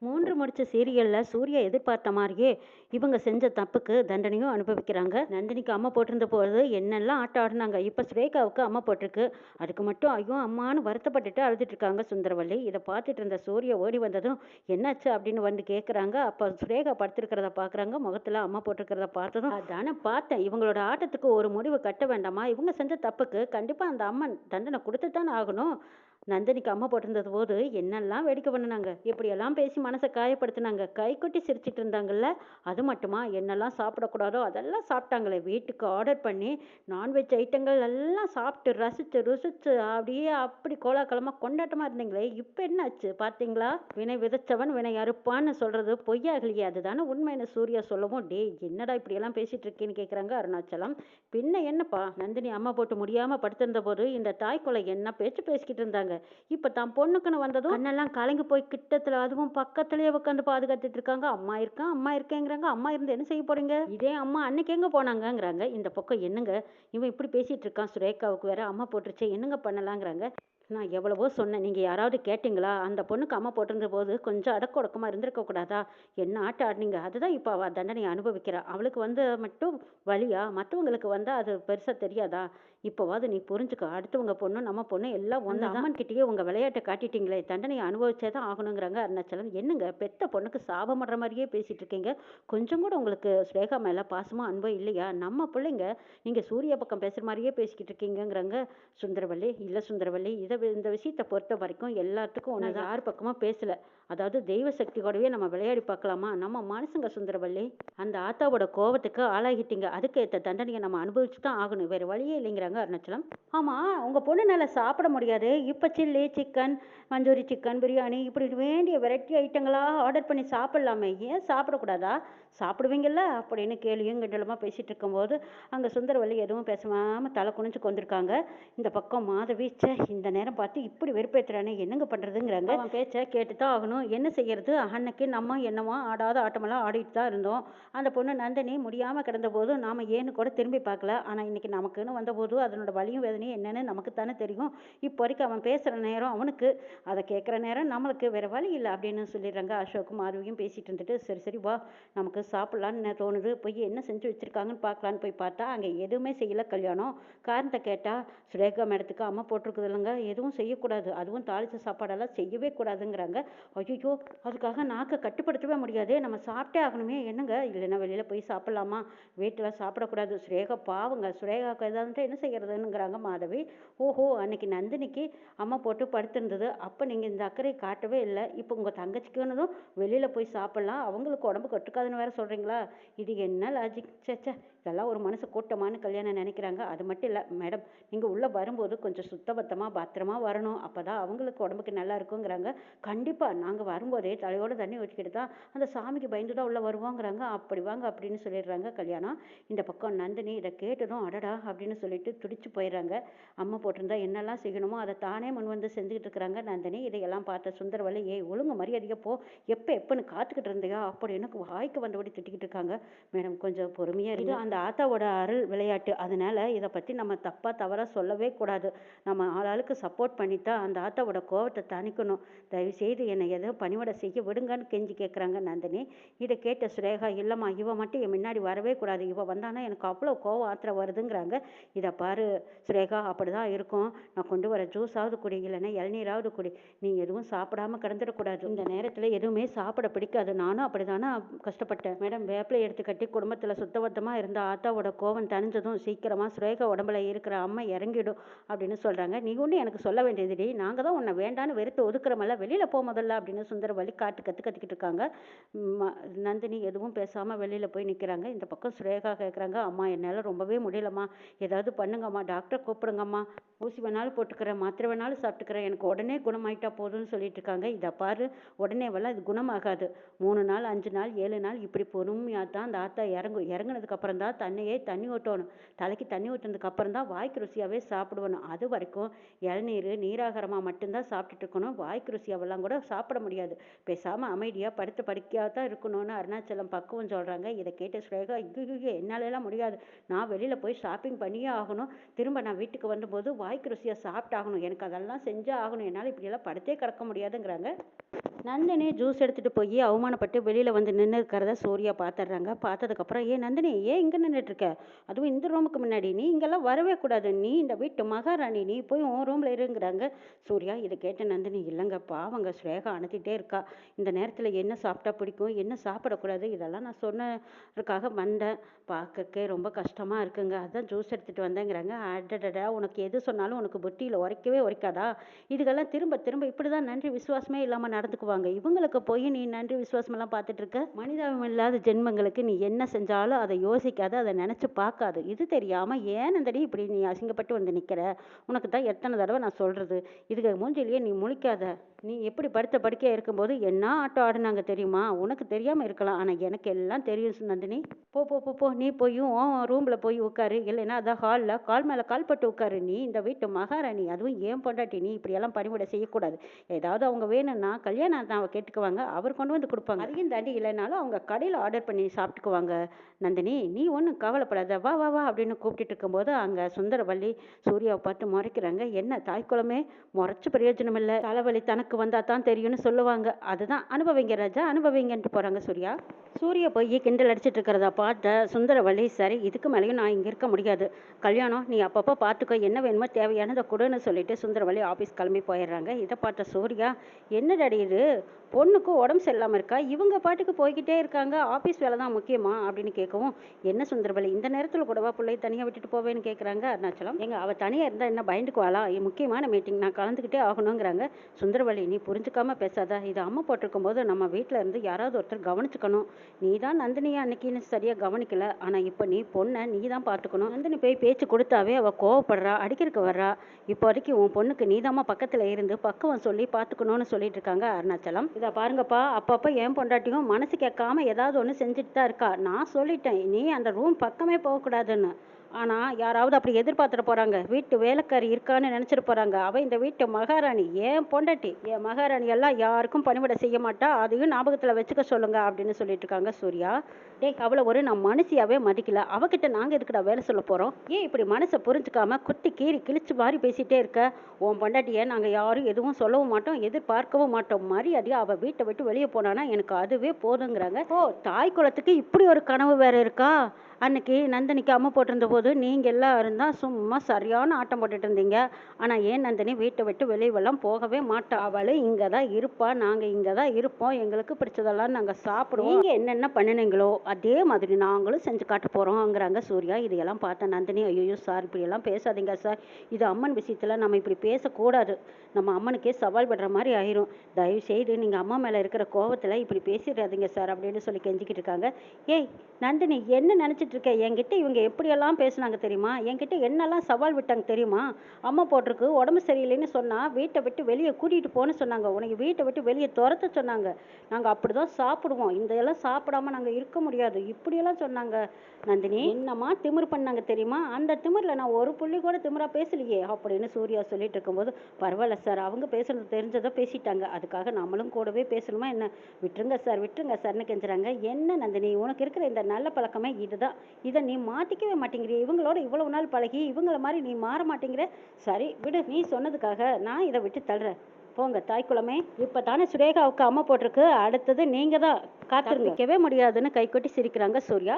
3 முடிச்ச சீரியல்ல சூர்யா எதிர்பார்த்த மாரியே, இவங்க செஞ்ச தப்புக்கு தண்டனையும் அனுபவிக்கிறாங்க. நந்தினிக்கு அம்மா போட்டிருந்த போது என்னெல்லாம் ஆட்டம் ஆடுனாங்க. இப்ப சுரேகாவுக்கு அம்மா போட்டிருக்கு. அதுக்கு மட்டும் ஐயோ! அம்மான்னு வருத்தப்பட்டுட்டு அழுதுட்டு இருக்காங்க சுந்தரவல்லி. இத பார்த்துட்டு இருந்த சூர்யா ஓடி வந்ததும், "என்னாச்சு?" அப்படின்னு வந்து கேட்குறாங்க. அப்ப சுரேகா படுத்திருக்கிறத பார்க்குறாங்க. முகத்துல அம்மா போட்டிருக்கிறத பார்த்ததும், "அதானே பார்த்தேன். இவங்களோட ஆட்டத்துக்கு ஒரு முடிவு கட்ட வேண்டாமா? இவங்க செஞ்ச தப்புக்கு கண்டிப்பா அந்த அம்மன் தண்டனை குடுத்து தானே ஆகணும்." நந்தினிக்கு அம்மா போட்டிருந்தது போது என்னெல்லாம் வேடிக்கை பண்ணுனாங்க. எப்படியெல்லாம் பேசி மனச காயப்படுத்துனாங்க. கைகொட்டி சிரிச்சுட்டு இருந்தாங்கல்ல. அது மட்டுமா என்னெல்லாம் சாப்பிடக்கூடாதோ அதெல்லாம் சாப்பிட்டாங்களே. வீட்டுக்கு ஆர்டர் பண்ணி நான்வெஜ் ஐட்டங்கள் எல்லாம் சாப்பிட்டு ரசிச்சு ருசிச்சு அப்படியே அப்படி கோலாகலமா கொண்டாட்டமா இருந்தீங்களே. இப்ப என்னாச்சு பார்த்தீங்களா? வினை விதைச்சவன் வினை அறுப்பான்னு சொல்றது பொய்யாகலையே. அதுதானே உண்மைன்னு சூர்யா சொல்லவும், டேய் என்னடா இப்படியெல்லாம் பேசிட்டு இருக்கேன்னு கேட்குறாங்க அருணாச்சலம். பின்ன என்னப்பா, நந்தினி அம்மா போட்டு முடியாம படுத்திருந்த போது இந்த தாய் கொலை என்ன பேச்சு பேசிக்கிட்டு இருந்தாங்க. இப்ப தான் பொண்ணுக்குன்னு வந்ததும் கண்ணெல்லாம் கலங்கி போய் கிட்டத்துல அதுவும் பக்கத்துலயே உட்காந்து பாதுகாத்துட்டு இருக்காங்க. அம்மா இருக்கேன் அம்மா இருக்கேங்கிறாங்க. அம்மா இருந்து என்ன செய்ய போறீங்க? இதே அம்மா அன்னைக்கு எங்க போனாங்கங்கிறாங்க. இந்த பக்கம் என்னங்க இவன் இப்படி பேசிட்டு இருக்கான். சுரேகாவுக்கு வேற அம்மா போட்டுருச்சு, என்னங்க பண்ணலாங்கிறாங்க. நான் எவ்வளவோ சொன்னேன். நீங்க யாராவது கேட்டீங்களா? அந்த பொண்ணுக்கு அம்மா போட்டிருந்த போது கொஞ்சம் அடக்க ஒடுக்கமா இருந்திருக்க கூடாதா? என்ன ஆட்டம் ஆடுனீங்க. அதுதான் இப்ப அவ தண்டனையை அனுபவிக்கிறா. அவளுக்கு வந்து மட்டும் வலியா? மத்தவங்களுக்கு வந்தா அது பெருசா தெரியாதா? இப்பவாவது நீ புரிஞ்சுக்க. அடுத்தவங்க பொண்ணு நம்ம பொண்ணு எல்லாம் ஒண்ணு தான். அம்மன் கிட்டயே உங்க விளையாட்ட காட்டிட்டீங்களே. தண்டனையை அனுபவிச்சே தான் ஆகணுங்கிறாங்க அருணாச்சலம். என்னங்க பெத்த பொண்ணுக்கு சாபம் படுற மாதிரியே பேசிட்டு இருக்கீங்க. கொஞ்சம் கூட உங்களுக்கு ஸ்ரேகா மேல பாசமும் அன்பும் இல்லையா? நம்ம பிள்ளைங்க. நீங்க சூர்யா பக்கம் பேசுற மாதிரியே பேசிக்கிட்டு இருக்கீங்கங்கிறாங்க சுந்தரவல்லி. இல்ல சுந்தரவல்லி, இந்த விஷயத்த பொறுத்த வரைக்கும் எல்லாத்துக்கும் ஒண்ணுதான். யார் பக்கமும் பேசல. அதாவது தெய்வ சக்தி கூடவே நம்ம விளையாடி பார்க்கலாமா? நம்ம மனுஷங்க சுந்தரவல்லி. அந்த ஆத்தாவோட கோவத்துக்கு ஆளாகிட்டீங்க. அதுக்கு ஏத்த தண்டனையை நம்ம அனுபவிச்சு தான் ஆகணும். வேற வழியே இல்லைங்கிறாங்க அருணாச்சலம். ஆமா, உங்க பொண்ணுனால சாப்பிட முடியாது. இப்ப chilli chicken, manchurian chicken, biryani இப்படி வேண்டிய வெரைட்டி ஐட்டங்களா ஆர்டர் பண்ணி சாப்பிடலாமே. ஏன் சாப்பிடக்கூடாதா? சாப்பிடுவீங்கல்ல அப்படின்னு கேலியும் கிண்டலுமா பேசிட்டு இருக்கும்போது அங்க சுந்தரவல்லி எதுவும் பேசாம தலை குனிஞ்சு கொண்டிருக்காங்க. இந்த பக்கம் மாதவி, ச்சே இந்த நேரம் பார்த்து இப்படி வெறுப்பேத்துறானே என்னங்க பண்றதுங்கிறாங்க. அவன் பேச்ச கேட்டுதான் ஆகணும். என்ன செய்யறது? அன்னைக்கு நம்ம என்னமோ ஆடாத ஆட்டமெல்லாம் ஆடிட்டு தான் இருந்தோம். அந்த பொண்ணு நந்தினி முடியாம கிடந்த போது நாம ஏன்னு கூட திரும்பி பார்க்கல. ஆனா இன்னைக்கு நமக்குன்னு வந்தபோது அதனோட வலியும் வேதனையும் என்னன்னு நமக்கு தானே தெரியும். இப்போ வரைக்கும் அவன் பேசுற நேரம் அவனுக்கு, அதை கேட்குற நேரம் நம்மளுக்கு, வேற வழி இல்லை அப்படின்னு சொல்லிடுறாங்க. அசோக்கும் மாதவியும் பேசிட்டு இருந்துட்டு, சரி சரி வா நமக்கு சாப்பிடலான்னு தோணுது, போய் என்ன செஞ்சு வச்சிருக்காங்கன்னு பார்க்கலான்னு போய் பார்த்தா அங்கே எதுவுமே செய்யல. கல்யாணம் காரணத்தை கேட்டால் சுரேகா மேடத்துக்கு அம்மா போட்டிருக்குது இல்லைங்க, எதுவும் செய்யக்கூடாது, அதுவும் தாளிச்ச சாப்பாடெல்லாம் செய்யவே கூடாதுங்கிறாங்க. ஐயோ, அதுக்காக நாக்கை கட்டுப்படுத்தவே முடியாதே, நம்ம சாப்பிட்டே ஆகணுமே. என்னங்க இல்லைன்னா வெளியில் போய் சாப்பிட்லாமா? வீட்டில் சாப்பிடக்கூடாது. சுரேகா பாவங்க, சுரேகாவுக்கு எதாவது என்ன செய்யறதுங்கிறாங்க மாதவி. ஓஹோ, அன்னைக்கு நந்தினிக்கு அம்மா போட்டு படுத்திருந்தது, அப்போ நீங்கள் இந்த அக்கறை காட்டவே இல்லை. இப்போ உங்கள் தங்கச்சிக்குன்னதும் வெளியில் போய் சாப்பிட்லாம், அவங்களுக்கு உடம்பு கட்டுக்காதுன்னு வேற சொல்கிறீங்களா? இது என்ன லாஜிக்? சேச்சே, இதெல்லாம் ஒரு மனசு கூட்டமானு கல்யாணம் நினைக்கிறாங்க. அது மட்டும் இல்லை மேடம், நீங்கள் உள்ளே வரும்போது கொஞ்சம் சுத்தபத்தமாக பத்திரமா வரணும், அப்போ தான் அவங்களுக்கு உடம்புக்கு நல்லா இருக்குங்கிறாங்க. கண்டிப்பாக நாங்கள் வரும்போதே தலையோட தண்ணி ஊற்றிக்கிட்டு தான் அந்த சாமிக்கு பயந்து தான் உள்ளே வருவோங்கிறாங்க. அப்படி வாங்க அப்படின்னு சொல்லிடுறாங்க கல்யாணம். இந்த பக்கம் நந்தினி இதை கேட்டதும் அடடா அப்படின்னு சொல்லிட்டு துடிச்சு போயிடுறாங்க. அம்மா போட்டிருந்தா என்னெல்லாம் செய்யணுமோ அதை தானே முன் வந்து செஞ்சுக்கிட்டு இருக்கிறாங்க நந்தினி. இதையெல்லாம் பார்த்த சுந்தரவல்லி, ஏய் ஒழுங்கு மரியாதையாக போ, எப்போன்னு காத்துக்கிட்டு இருந்தியா அப்படின்னு வாய்க்கு வந்தபடி திட்டிக்கிட்டு இருக்காங்க. மேடம் கொஞ்சம் பொறுமையாக இருக்கு, அந்த ஆத்தாவோட அருள் விளையாட்டு, அதனால இதை பற்றி நம்ம தவறாக சொல்லவே கூடாது. நம்ம ஆளாளுக்கு சப்போர்ட் பண்ணித்தான் அந்த ஆத்தாவோட கோவத்தை தணிக்கணும். தயவு செய்து என்னை ஏதோ பணிவிட செய்ய விடுங்கன்னு கெஞ்சி கேட்குறாங்க நந்தினி. இதை கேட்ட சுரேகா, இல்லைம்மா இவ மட்டும் என் முன்னாடி வரவே கூடாது, இவ வந்தானா எனக்கு அவ்வளோ கோவம் ஆத்திரம் வருதுங்கிறாங்க. இதை பாரு சுரேகா, அப்படிதான் இருக்கும். நான் கொண்டு வர ஜூஸாவது குடி, இல்லைன்னா இளநீராவது குடி, நீ எதுவும் சாப்பிடாம கிடந்துடக்கூடாது. இந்த நேரத்தில் எதுவுமே சாப்பிட பிடிக்காது. நானும் அப்படிதானே கஷ்டப்பட்டேன். மேடம் வேப்பிலை எடுத்து கட்டி குடும்பத்தில் சுத்தபத்தமாக இருந்த ஆத்தாவோட கோவம் தணிஞ்சதும் சீக்கிரமாக சுரேகா உடம்புல இருக்கிற அம்மை இறங்கிடும் அப்படின்னு சொல்கிறாங்க. நீ ஒன்று எனக்கு சொல்ல வேண்டியதுடி, நாங்கள் தான் உன்னை வேண்டான்னு வெறுத்து ஒதுக்குறமல்ல, வெளியில் போக முதல்ல அப்படின்னு சுந்தரவல்லி கத்திக்கிட்டு இருக்காங்க. நந்தினி எதுவும் பேசாமல் வெளியில் போய் நிற்கிறாங்க. இந்த பக்கம் சுரேகா கேட்குறாங்க, அம்மா என்னால் ரொம்பவே முடியலம்மா, ஏதாவது பண்ணுங்கம்மா, டாக்டரை கூப்பிடுங்கம்மா, ஊசி வேணாலும் போட்டுக்கிறேன், மாத்திரை வேணாலும் சாப்பிட்டுக்கிறேன், எனக்கு உடனே குணமாயிட்டா போதும்னு சொல்லிட்டு இருக்காங்க. இதை பாரு, உடனேவெல்லாம் இது குணமாகாது. 3 நாள் 5 நாள் 7 நாள் இப்படி பொறுமையாக தான் அந்த ஆத்தா இறங்குனதுக்கு அப்புறம் தான் தண்ணி ஊற்றணும். தலைக்கு தண்ணி ஊற்றினதுக்கு அப்புறம் தான் வாய்க்கு ருசியாகவே சாப்பிடுவணும். அது வரைக்கும் இளநீர் நீராகாரமாக மட்டும்தான் சாப்பிட்டுட்டு இருக்கணும். வாய்க்கு ருசியாவெல்லாம் கூட சாப்பிட முடியாது. பேசாமல் அமைதியாக படுத்து படுக்கையாக தான் இருக்கணும்னு அருணாச்சலம் பக்குவம் சொல்கிறாங்க. இதை கேட்டு ஸ்ரேகா, ஐயோ என்னாலெல்லாம் முடியாது, நான் வெளியில் போய் ஷாப்பிங் பண்ணியே ஆகணும் ஆகணும். திரும்ப நான் வீட்டுக்கு வந்தபோது வாய்க்கு ருசியாக சாப்பிட்டாகணும். எனக்கு அதெல்லாம் செஞ்சே ஆகணும். என்னால் இப்படியெல்லாம் படுத்தே கிடக்க முடியாதுங்கிறாங்க. நந்தினி ஜூஸ் எடுத்துகிட்டு போய் அவமானப்பட்டு வெளியில் வந்து நின்று இருக்கிறத சூர்யா பார்த்துடுறாங்க. பார்த்ததுக்கப்புறம் நந்தினி ஏன் இங்கே நின்றுட்டுருக்க, அதுவும் இந்த ரூமுக்கு முன்னாடி, நீ இங்கெல்லாம் வரவே கூடாது, நீ இந்த வீட்டு மகாராணி, நீ போய் உன் ரூமில் இருங்கிறாங்க. சூர்யா இதை கேட்ட நந்தினி இல்லைங்க பாவங்க ஸ்ரேகா அனுத்திட்டே இருக்கா, இந்த நேரத்தில் என்ன சாப்பிட்டா பிடிக்கும் என்ன சாப்பிடக்கூடாது இதெல்லாம் நான் சொன்னதுக்காக வந்தேன், பார்க்கறக்கே ரொம்ப கஷ்டமாக இருக்குங்க, அதான் ஜூஸ் எடுத்துகிட்டு வந்தேங்கிறாங்க. அடடடா உனக்கு எது சொன்னாலும் உனக்கு புத்தியில் உரைக்கவே உரைக்காதா, இதுக்கெல்லாம் திரும்ப திரும்ப இப்படி தான் நன்றி விசுவாசமே இல்லாமல் நடந்துக்குவாங்க. இவங்களுக்கு போய் நீ நன்றி விசுவாசமெல்லாம் பார்த்துட்டு இருக்க, மனிதாபம் இல்லாத ஜென்மங்களுக்கு நீ என்ன செஞ்சாலும் அதை யோசிக்காத, அதை நினச்சி பார்க்காது. இது தெரியாமல் ஏன் நந்தினி இப்படி நீ அசிங்கப்பட்டு வந்து நிற்கிற, உனக்கு தான் எத்தனை தடவை நான் சொல்கிறது, இதுக்கு மூஞ்சிலேயே நீ முழிக்காத, நீ எப்படி படுத்த படுக்கையாக இருக்கும்போது என்ன ஆட்டம் ஆடினாங்க தெரியுமா, உனக்கு தெரியாமல் இருக்கலாம் ஆனால் எனக்கு எல்லாம் தெரியும் நந்தினி. போ போ போ போ நீ போயும் ரூமில் போய் உட்காரு, இல்லைன்னா அதான் ஹாலில் கால் மேலே கால் பட்டு உட்காரு, நீ இந்த வீட்டு மகாராணி, அதுவும் ஏன் பொண்டாட்டி, நீ இப்படியெல்லாம் பணிவிட செய்யக்கூடாது. ஏதாவது அவங்க வேணும்னா கல்யாணம் அவ கேட்டுக்குவாங்க, அவர் கொண்டு வந்து கொடுப்பாங்க, அதையும் தாண்டி இல்லைனாலும் அவங்க கடையில் ஆர்டர் பண்ணி சாப்பிட்டுக்குவாங்க. நந்தினி நீ ஒன்றும் கவலைப்படாத, வா வா வா அப்படின்னு கூப்பிட்டு இருக்கும்போது அங்கே சுந்தரவள்ளி சூர்யாவை பார்த்து முறைக்கிறாங்க. என்ன தாய்க்குளமே முறைச்சு பிரயோஜனம் இல்லை, தலைவலி தனக்கு வந்தால் தான் தெரியும்னு சொல்லுவாங்க, அதுதான் அனுபவிங்க ராஜா அனுபவிங்கன்ட்டு போகிறாங்க சூர்யா. சூர்யா போய் கிண்டல் அடிச்சிட்டு இருக்கிறத பார்த்த சுந்தரவள்ளி சரி இதுக்கு மேலேயும் நான் இங்கே இருக்க முடியாது, கல்யாணம் நீ அப்பப்போ பார்த்துக்கோ, என்ன வேணுமோ தேவையானதை கொடுன்னு சொல்லிட்டு சுந்தரவள்ளி ஆஃபீஸ் கிளம்பி போயிடுறாங்க. இதை பார்த்த சூர்யா என்ன டாடி இது, பொண்ணுக்கு உடம்பு சரியில்லாமல் இருக்கா, இவங்க பாட்டுக்கு போய்கிட்டே இருக்காங்க, ஆஃபீஸ் வேலை தான் முக்கியமா அப்படின்னு கேட்கவும், என்ன சுந்தரவள்ளி இந்த நேரத்தில் கூடவா பிள்ளையை தனியாக விட்டுட்டு போவேன்னு கேட்குறாங்க அருணாச்சலம். அவள் தனியாக இருந்தால் என்ன பயந்துக்குவாளா, முக்கியமான மீட்டிங் நான் கலந்துக்கிட்டே ஆகணுங்கிறாங்க. சுந்தரவள்ளி நீ புரிஞ்சுக்காம பேசாத, இது அம்மா போட்டிருக்கும் போது நம்ம வீட்டில் இருந்து யாராவது ஒருத்தர் கவனிச்சுக்கணும், நீ தான் நந்தினியை அன்னைக்குன்னு சரியாக கவனிக்கல, ஆனால் இப்போ நீ பொண்ணை நீ தான் பார்த்துக்கணும், நந்தினி போய் பேச்சு கொடுத்தாவே அவள் கோவப்படுறா அடிக்கிறதுக்கு வர்றா, இப்போ வரைக்கும் உன் பொண்ணுக்கு நீதாம்மா பக்கத்தில் இருந்து பக்குவம் சொல்லி பார்த்துக்கணும்னு சொல்லிட்டு இருக்காங்க அருணாச்சலம். இதை பாருங்கப்பா அப்பப்போ என் பொண்டாட்டியும் மனசு கேட்காம ஏதாவது ஒன்று செஞ்சுட்டு தான் இருக்கா, நான் சொல்லிட்டேன் நீ அந்த ரூம் பக்கமே போகக்கூடாதுன்னு, ஆனால் யாராவது அப்படி எதிர்பார்த்துட்டு போகிறாங்க, வீட்டு வேலைக்காரி இருக்கான்னு நினச்சிட்டு போகிறாங்க, அவள் இந்த வீட்டு மகாராணி, ஏன் பொண்டாட்டி, என் மகாராணி எல்லாம் யாருக்கும் பணிவிட செய்ய மாட்டா, அதையும் ஞாபகத்தில் வச்சுக்க சொல்லுங்க அப்படின்னு சொல்லிட்டு இருக்காங்க சூர்யா. அவளை ஒரு நான் மனுஷியாவே மதிக்கல, அவகிட்ட நாங்கள் எதுக்குடா வேலை சொல்ல போகிறோம், ஏன் இப்படி மனசை புரிஞ்சுக்காம குத்தி கீறி கிழிச்சு மாதிரி பேசிகிட்டே இருக்க, உன் பொண்டாட்டியை நாங்கள் யாரும் எதுவும் சொல்லவும் மாட்டோம் எதிர்பார்க்கவும் மாட்டோம், மரியாதையாக அவள் வீட்டை விட்டு வெளியே போனானா எனக்கு அதுவே போதுங்கிறாங்க. ஓ தாய் குலத்துக்கு இப்படி ஒரு கனவு வேற இருக்கா, அன்னைக்கு நந்தினிக்கு அம்மா போட்டிருந்த போது நீங்கள் எல்லாம் இருந்தால் சும்மா சரியான ஆட்டம் போட்டுட்டு இருந்தீங்க, ஆனால் ஏன் நந்தினி வீட்டை விட்டு வெளியெல்லாம் போகவே மாட்டா, அவள் இங்கே தான் இருப்பா, நாங்கள் இங்கே தான் இருப்போம், எங்களுக்கு பிடிச்சதெல்லாம் நாங்கள் சாப்பிடுவோம், நீங்கள் என்னென்ன பண்ணினீங்களோ அதே மாதிரி நாங்களும் செஞ்சு காட்ட போகிறோங்கிறாங்க சூர்யா. இதையெல்லாம் பார்த்த நந்தினி ஐயோ சார் இப்படியெல்லாம் பேசாதீங்க சார், இது அம்மன் விஷயத்தில் நம்ம இப்படி பேசக்கூடாது, நம்ம அம்மனுக்கே சவால் படுற மாதிரி ஆயிரும், தயவு செய்து நீங்கள் அம்மா மேலே இருக்கிற கோவத்தில் இப்படி பேசிடாதீங்க சார் அப்படின்னு சொல்லி கெஞ்சிக்கிட்டு இருக்காங்க. ஏய் நந்தினி என்ன நினச்சிட்டு இருக்க, என்கிட்ட இவங்க எப்படியெல்லாம் பேசுனாங்க தெரியுமா, என்கிட்ட என்னெல்லாம் சவால் விட்டாங்க தெரியுமா, அம்மா போட்டிருக்கு உடம்பு சரியில்லைன்னு சொன்னால் வீட்டை விட்டு வெளியே கூட்டிகிட்டு போன்னு சொன்னாங்க, உனக்கு வீட்டை விட்டு வெளியே துரத்த சொன்னாங்க, நாங்கள் அப்படி தான் சாப்பிடுவோம், இந்த எல்லாம் சாப்பிடாம நாங்கள் இருக்க முடியாது இப்படியெல்லாம் சொன்னாங்க. நந்தினி என்னம்மா திமிரு பண்ணாங்க தெரியுமா, அந்த திமிரில் நான் ஒரு புள்ளி கூட திமிரா பேசலையே அப்படின்னு சூர்யா சொல்லிட்டு இருக்கும்போது, பரவாயில்ல சார் அவங்க பேசுறது தெரிஞ்சதை பேசிட்டாங்க, அதுக்காக நம்மளும் கூடவே பேசணுமா என்ன, விட்டுருங்க சார்னு கெஞ்சுறாங்க. என்ன நந்தினி உனக்கு இருக்கிற இந்த நல்ல பழக்கமே இதுதான், இதை நீ மாற்றிக்கவே மாட்டேங்கிற, இவங்களோட இவ்வளவு நாள் பழகி இவங்கள மாதிரி நீ மாற மாட்டேங்கிற, சரி விடு நீ சொன்னதுக்காக நான் இதை விட்டு தள்ளுறேன், போங்க தாய்க்குளமே, இப்போ தானே சுரேகாவுக்கு அம்மா போட்டிருக்கு, அடுத்தது நீங்கள் தான், காத்திருக்கவே முடியாதுன்னு கைகொட்டி சிரிக்கிறாங்க சூர்யா.